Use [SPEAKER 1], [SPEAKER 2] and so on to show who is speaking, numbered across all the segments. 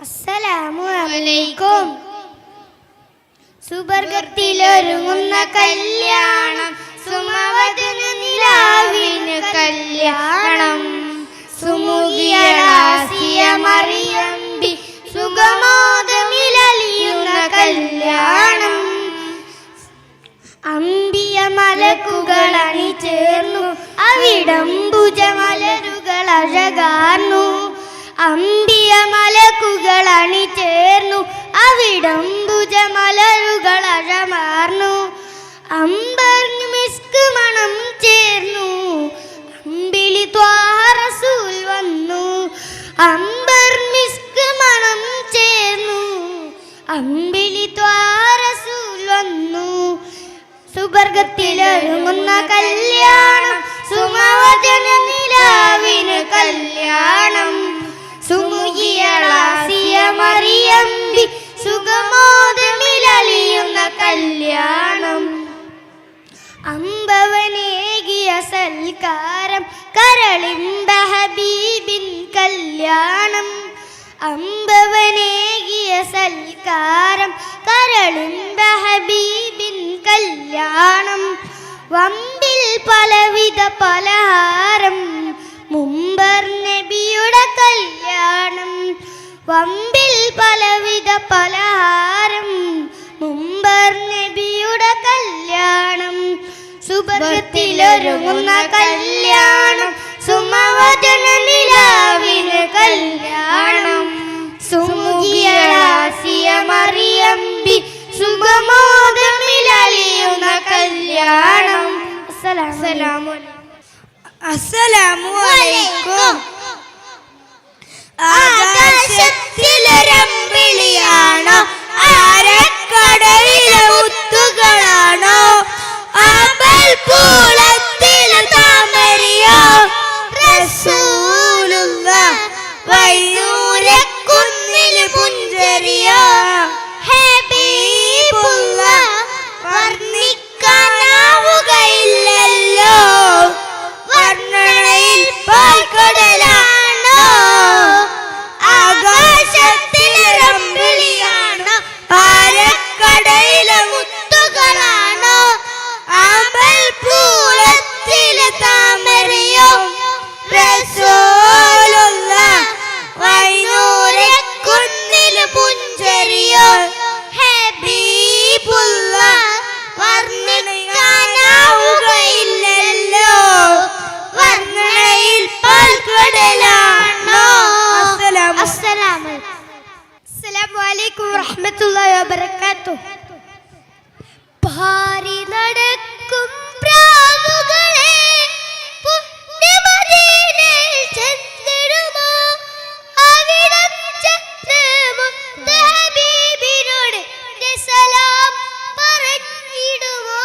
[SPEAKER 1] അസ്സലാമു അലൈക്കും. സുബർഗത്തിലൊരുങ്ങുന്ന കല്യാണം, സുമവദന നിലാവിന് കല്യാണം, സുമുഖിയാസിയ മറിയമ്പി സുഗമോദമിലലിയുന്ന കല്യാണം. അമ്പിയ മലക്കുകൾ അണിചേർന്നു, അവിടം ഭുജമലരുകൾ അഴകാർന്നു. അമ്പിയ മലക്കുകൾ അണിചേർന്നു, അവിടം ഭുജമലരുകൾ അഴമാർന്നു. അമ്പർന്നു മിസ്ക് മണം ചേർന്നു, അമ്പിളി ത്വാഹ റസൂൽ വന്നു. അമ്പർ മിസ്ക് മണം ചേർന്നു, അമ്പിളി ത്വാഹ റസൂൽ വന്നു. സുബർഗത്തിലൊരുങ്ങുന്ന കല്യാണം, സുമവദന നിലാവിന് കല്യാണം, സുമുഖിയാസിയ മറിയമ്പി സുഗമോദമിലലിയുന്ന കല്യാണം. അമ്പവനേകിയ സൽക്കാരം, കരളിമ്പ ഹബീബിൻ കല്യാണം. അമ്പവനേകിയ സൽക്കാരം, കരളിമ്പ ഹബീബിൻ കല്യാണം. വമ്പിൽ പലവിധ പലഹാരം, മുമ്പർ നബിയുടെ കല്യാണം. വമ്പിൽ പലവിധ പലഹാരം, മുമ്പർ നബിയുടെ കല്യാണം. സുബർഗത്തിലൊരുങ്ങുന്ന കല്യാണം, സുമവദന നിലാവിന് കല്യാണം, സുമുഖിയാസിയ മറിയമ്പി സുഗമോദമിലലിയുന്ന കല്യാണം.
[SPEAKER 2] അസ്സലാമു അലൈക്കും. ആകാശത്തിലൊരമ്പിളിയാണോ, ആരക്കടലിലെ മുത്തുകളാണോ, ആമ്പൽ പൂളത്തിലെ താമരയോ, റസൂലുള്ളാഹ് വൈനൂരക്കുന്നിലെ പുഞ്ചരിയോ, ഹബീബുള്ളാഹ് വർണ്ണിക്കാനാവുകയില്ലല്ലോ, വർണ്ണനയിൽ പാൽക്കടലാണോ. ആകാശത്തിലൊരമ്പിളിയാണോ, ആരക്കടയിലെ മുത്തുകളാണോ, ആമ്പൽ പൂളത്തിലെ താമരയോ, റസൂലുള്ളാഹ് വൈനൂരക്കുന്നിലെ പുഞ്ചരിയോ, ഹബീബുള്ളാഹ് വർണ്ണിക്കാനാവുകയില്ലല്ലോ, വർണ്ണനയിൽ പാൽക്കടലാണോ.
[SPEAKER 1] അസ്സലാമു അലൈക്കും വറഹ്മത്തുള്ളാഹി വബറകാതുഹു. പാറി നടക്കും പ്രാവുകളെ പുണ്യമദീനയിൽ ചെന്നിടുമോ, അവിടം ചെന്ന് മുത്ത് ഹബീബിനോട് എൻ്റെ സലാം പറഞ്ഞിടുമോ,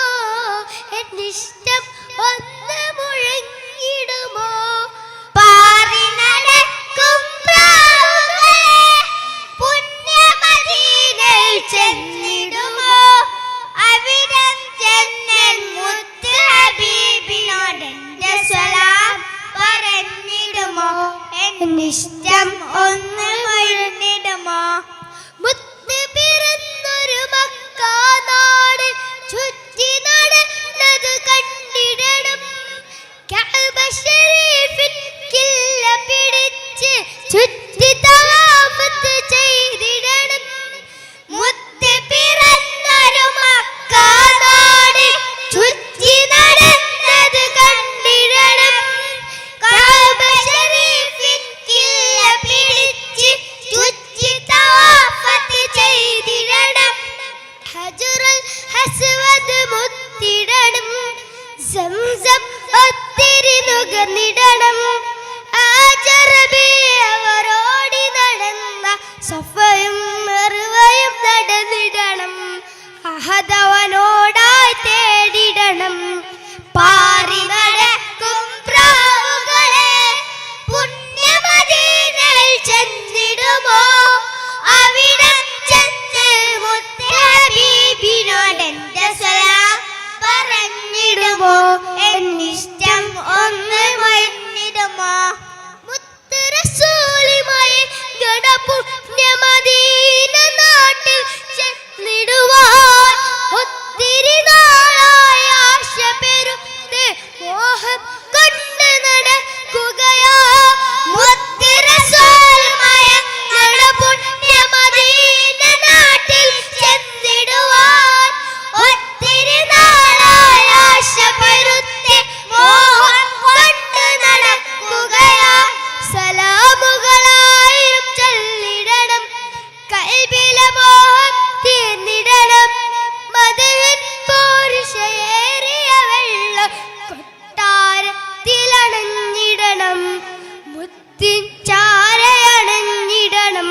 [SPEAKER 1] എന്നിഷ്ടം ഒന്ന് മുഴങ്ങിടുമോ. പാറി നടക്കും പ്രാവുകളെ പുണ്യമദീനയിൽ ചെന്നിടുമോ, അവിടം ചെന്നൻ മുത്ത് ഹബീബിനോട് എൻ്റെ സലാം പറഞ്ഞിടുമോ, എന്നിഷ്ടം ഒന്ന് മുഴങ്ങിടുമോ. മുത്ത് പിറന്നൊരു മക്കാനാട് ചുറ്റി നടന്നത് കണ്ടിടണം, കഅബ ശരീഫിൻ കില്ല പിടിച്ച് ചുറ്റി തവാഫത്ത് ചെയ്തിടണം. മുത്ത് പിറന്നൊരു മക്കാനാട് ചുറ്റി നടന്നത് കണ്ടിടണം, കഅബ ശരീഫിൻ കില്ല പിടിച്ച് ചുറ്റി തവാഫത്ത് ചെയ്തിടണം. ഹജറുൽ അസ്വദ് മുത്തിടണം, സംസം ഒത്തിരി നുകർന്നിടണം. ആജറബി അവരോടി നടന്ന സഫയും മറുവയും നടന്നിടണം, അഹദവനോടായി തേടിടണം. പാറി നടക്കും പ്രാവുകളെ പുണ്യമദീനയിൽ ചെന്നിടുമോ, അവിടം ചെന്ന് മുത്ത് ഹബീബിനോട് എൻ്റെ സലാം പറഞ്ഞിടുമോ, എന്നിഷ്ടം ഒന്ന് മുഴങ്ങിടുമോ. മുത്ത് റസൂലുമായി ഞട പുണ്യമദീന നാട്ടിൽ ചെന്നിടുവാൻ ഒത്തിരി നാളായ ആശ പെരുത്തെ മോഹം കൊണ്ട് നടക്കുകയാ മുത്ത് റസൂൽ മയങ്ങണ പുണ്യമദീന നാട്ടിൽ ചെന്നിടുവാൻ ഒത്തിരി നാളായ ആശ പെരുത്തെ മോഹം കൊണ്ട് നടക്കുകയാ സലാമുകളായിരം ചൊല്ലിടണം കൽബിലെ മോഹം തീർന്നിടണം മദഹിൻ പോരിശയേറിയ വെള്ളം കൊട്ടാരത്തിലണഞ്ഞിടണം മുത്തിൻ ചാരയണഞ്ഞിടണം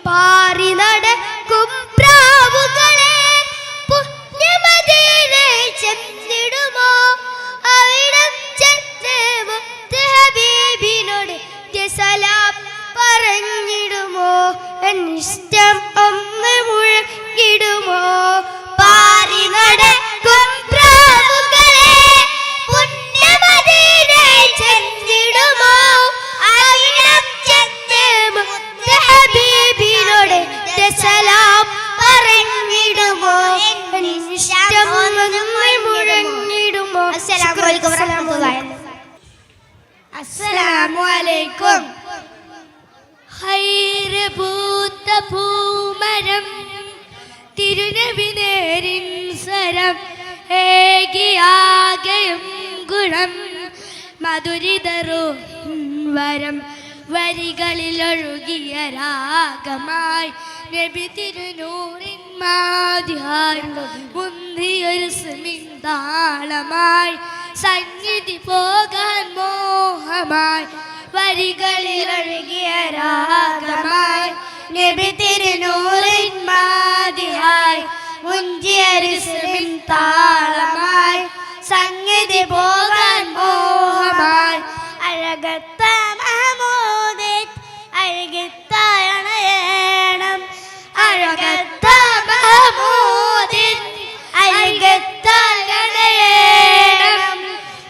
[SPEAKER 1] പാറി നടക്കും പ്രാവുകളെ പുണ്യമദീനയിൽ ചെന്നിടുമോ അവിടം ചെന്ന് മുത്ത് ഹബീബിനോട് സലാം പറഞ്ഞിടുമോ എന്നിഷ്ടം ഒന്ന് മുഴങ്ങിടുമോ പാറി നടക്കും പ്രാവുകളെ പുണ്യമദീനയിൽ ചെന്നിടുമോ അവിടം ചെന്ന് മുത്ത് ഹബീബിനോട് സലാം പറഞ്ഞിടുമോ എന്നിഷ്ടം ഒന്ന് മുഴങ്ങിടുമോ
[SPEAKER 2] അസ്സലാമു അലൈക്കും.
[SPEAKER 1] ഹൈറ് പൂത്ത പൂമരം തിരുനബി നേരിൻ സ്വരം ഏകിയാകയും ഗുണം മധുരിതറും വരം വരികളിൽ ഒഴുകിയ രാഗമായി നബി തിരുനൂറിൻ മാതിയായി മുന്തിയൊരു സ്മിതാളമായി സന്നിധി പോകാൻ മോഹമായി വരികളിൽ ഒഴുകിയ രാഗമായി നബി തിരുനൂറിൻ മാതിയായി മുന്തിയൊരു സ്മിതാളമായി സന്നിധി പോകാൻ മോഹമായി അഴകത്ത മഹമൂദിൻ അഴകത്തായണയണം അഴകത്ത മഹമൂദിൻ അഴകത്തായണയണം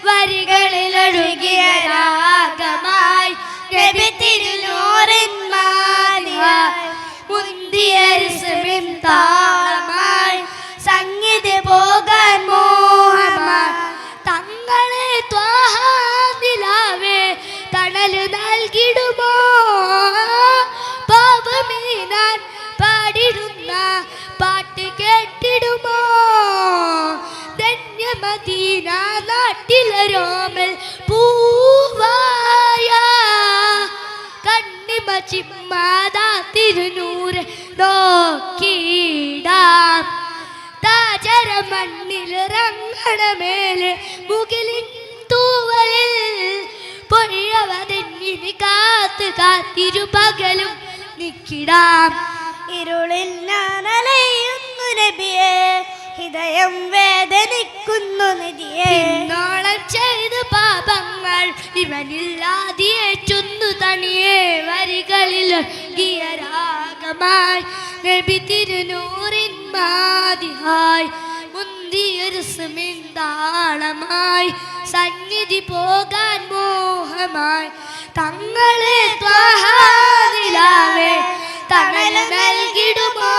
[SPEAKER 1] വരികളിൽ ഒഴുകിയ രാഗമായി നബി തിരുനൂറിൻ മാതിയായി മുന്തിയൊരു സ്മിതാളമായി സംഗീതി പോകാൻ മോഹമായി തങ്ങളെ ത്വാഹാദിലാവേ തണല് നൽകിടുമോ പാപമീനാൻ പാടിടുന്ന പാട്ട് കേട്ടിടുമോ ധന്യമദീന നാട്ടിലരോമൽ പൂവായ കണ്ണിമ ചിമ്മാതാ തിരുനൂറ് നോക്കിടാം താജര മണ്ണിലിറങ്ങണമേല് മുകിലിൻ തൂവലിൽ പൊഴിയവതെന്നിന് കാത്ത് കാത്തിരുപകലും നിക്കിടാം
[SPEAKER 2] ഇരുളിൽ ഞാൻ അലയുന്നു നബിയേ ഹൃദയം വേദനിക്കുന്നു നിധിയേ
[SPEAKER 1] ഇന്നോളം ചെയ്ത പാപങ്ങൾ ഇവനില്ലാതിയേറ്റുന്നു തണിയേ വരികളിൽ ഒഴുകിയ രാഗമായി നബി തിരുനൂറിൻ മാതിയായി മുന്തിയൊരു സ്മിതാളമായി സന്നിധി പോകാൻ മോഹമായി തങ്ങളെ ത്വാഹാദിലാവേ തണല് നൽകിടുമോ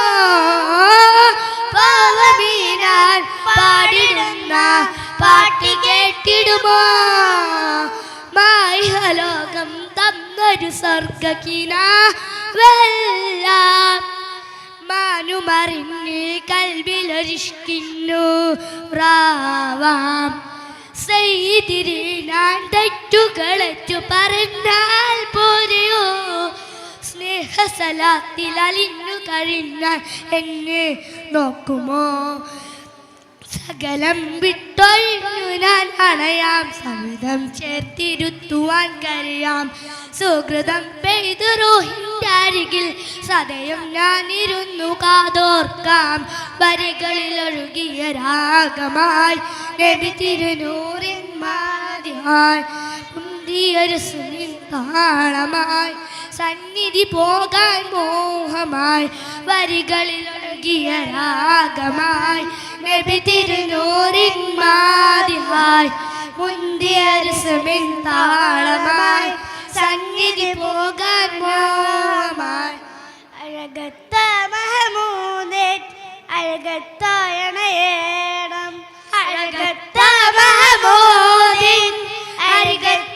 [SPEAKER 1] പാവമീനാൻ പാടിടുന്ന പാട്ട് കേട്ടിടുമോ മായിഹലോകം തന്നൊരു സ്വർഗക്കിനാവെല്ലാം മാനുമറിഞ്ഞ് കൽവിലൊരിഷ്കിന്നു റാവാം സെയ്തിരി ഞാൻ തെറ്റുകളറ്റു പറഞ്ഞാൽ പോരെയോ സ്നേഹസലാത്തിൽ അലിഞ്ഞു കഴിഞ്ഞാൽ എന്നെ നോക്കുമോ സകലം വിട്ടൊഴിഞ്ഞു ഞാൻ അണയാം സൗഹൃദം ചേർത്തിരുത്തുവാൻ കരയാം സുഹൃതം പെയ്തു റൂഹിൻ്റെ അരികിൽ സദയം ഞാനിരുന്നു കാതോർക്കാം വരികളിൽ ഒഴുകിയ രാഗമായി നബി തിരുനൂറിൻ മാതിയായി മുന്തിയൊരു താളമായി സന്നിധി പോകാൻ മോഹമായി വരികളിൽ ഒഴുകിയ രാഗമായി നബി തിരുനൂറിൻ മാതിയായി മുന്തിയൊരു താളമായി സന്നിധി പോകാൻ മോഹമായി.
[SPEAKER 2] അഴകത്ത മഹമൂദേ അഴകത്തായണയേണം
[SPEAKER 1] അഴകത്ത മഹമൂദിൻ അരികത്തായണയേണം.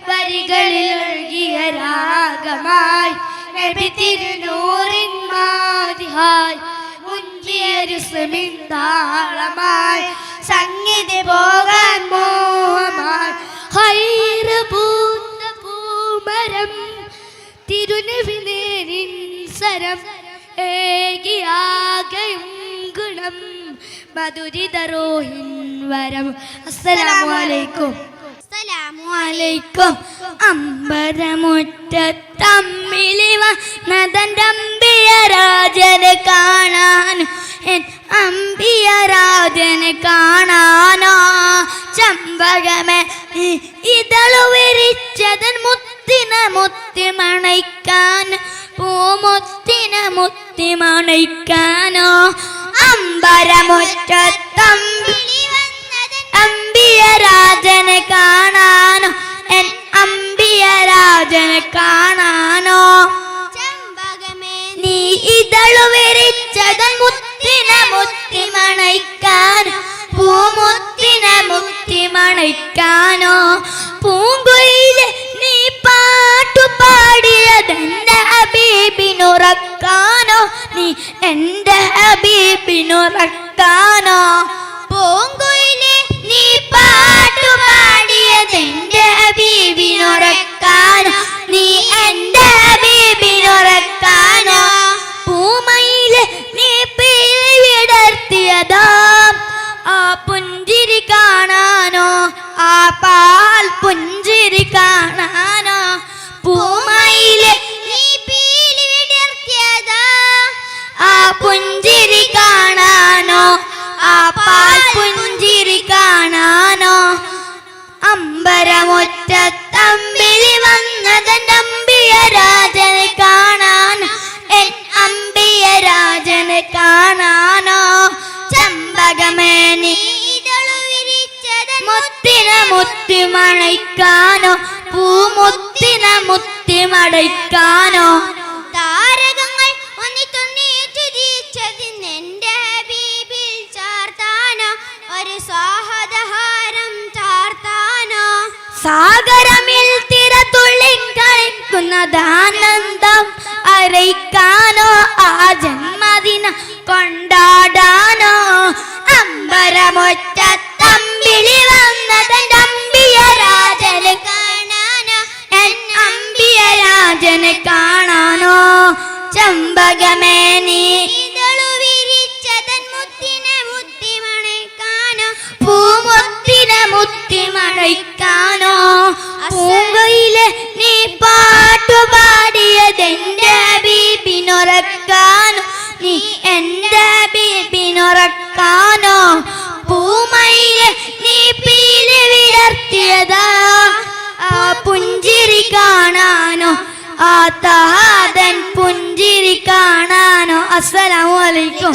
[SPEAKER 1] വരികളിൽ ഒഴുകിയ രാഗമായി നബി തിരുനൂറിൻ മാതിഹായി മുഞ്ചിയൊരു താളമായി സംഗീതി പോകാൻ മോഹമായി. ഹൈറ് പൂത്ത പൂമരം തിരുനബി നേരിൻ സരം ഏകിയാകയും ഗുണം മധുരിതരോഹിൻ വരം. അസ്സലാമു അലൈക്കും.
[SPEAKER 2] അലൈക്കും. അമ്പരമുറ്റത്തമ്മിളി വന്നതൻ്റമ്പിയ രാജനെ കാണാൻ അമ്പിയ രാജനെ കാണാനോ ചമ്പകമേ ഇതളു വിരിച്ചതൻ മുത്തിനെ മുത്തി മണയ്ക്കാൻ പൂമുത്തിനെ മുത്തി മണയ്ക്കാനോ അമ്പരമുറ്റത്തമ്പിളി അമ്പിയ രാജനെ കാണാനോ എൻ അമ്പിയ രാജനെ കാണാനോ ചമ്പകമേ നീ ഇതളു വിരിച്ചതൻ മുത്തിനെ മുത്തി മണയ്ക്കാൻ പൂമുത്തിനെ മുത്തി മണയ്ക്കാനോ പൂങ്കുയില് നീ പാട്ടുപാടിയതെന്റെ ഹബീബിനുറക്കാനോ നീ എന്റെ ഹബീബിനുറക്കാനോ പൂങ്കുയില് നീ പാട്ടുപാടിയതെന്റെ ഹബീബിനുറക്കാനോ നീ എന്റെ ഹബീബിനുറക്കാനോ പൂമയില് നീ പീലി വിടർത്തിയതോ ആ പുഞ്ചിരി കാണാനോ ആ പാൽ പുഞ്ചിരി കാണാനോ പൂമയില് നീ പീലി വിടർത്തിയതോ ആ പുഞ്ചിരി കാണാനോ ആ പാൽ പുഞ്ചിരി കാണാനോ അമ്പരമുറ്റത്തമ്പിളി വന്നതൻ്റമ്പിയ രാജനെ കാണാൻ എൻ അമ്പിയ രാജനെ കാണാനോ ചമ്പകമേ നീ മുത്തിനെ മുത്തി മണയ്ക്കാനോ പൂമുത്തിനെ മുത്തി മടയ്ക്കാനോ താരകങ്ങൾ ഒന്നിച്ചതിനെന്റെ ഹബീബിൽ ചാർത്താനോ ഒരു സ്വാഹദഹാരം ചാർത്താനോ സാഗരമിൽ തിരതുള്ളി കളിക്കുന്നതാനന്ദം അറിയിക്കാനോ ആ ജന്മദിന കൊണ്ടാടാനോ അമ്പരമുറ്റത്തമ്പിളി വന്നതൻ്റെ അമ്പിയ രാജനെ കാണാനോ എൻ അമ്പിയ രാജനെ കാണാനോ ചമ്പകമേ നീ ഇതളു വിരിച്ചതൻ മുത്തിനെ മുത്തി മണയ്ക്കാനോ പൂമുത്തിനെ മുത്തി മണയ്ക്കാനോ പൂങ്കയിലെ നീ പാട്ടുപാടിയതെന്റെ ഹബീബിനുറക്കാനോ നീ എന്റെ ഹബീബിനുറക്കാനോ പൂമയിലെ നീ പീലി വിടർത്തിയതാ ആ പുഞ്ചിരി കാണാനോ ആ തഹാദൻ പുഞ്ചിരി കാണാനോ. അസ്സലാമു അലൈക്കും.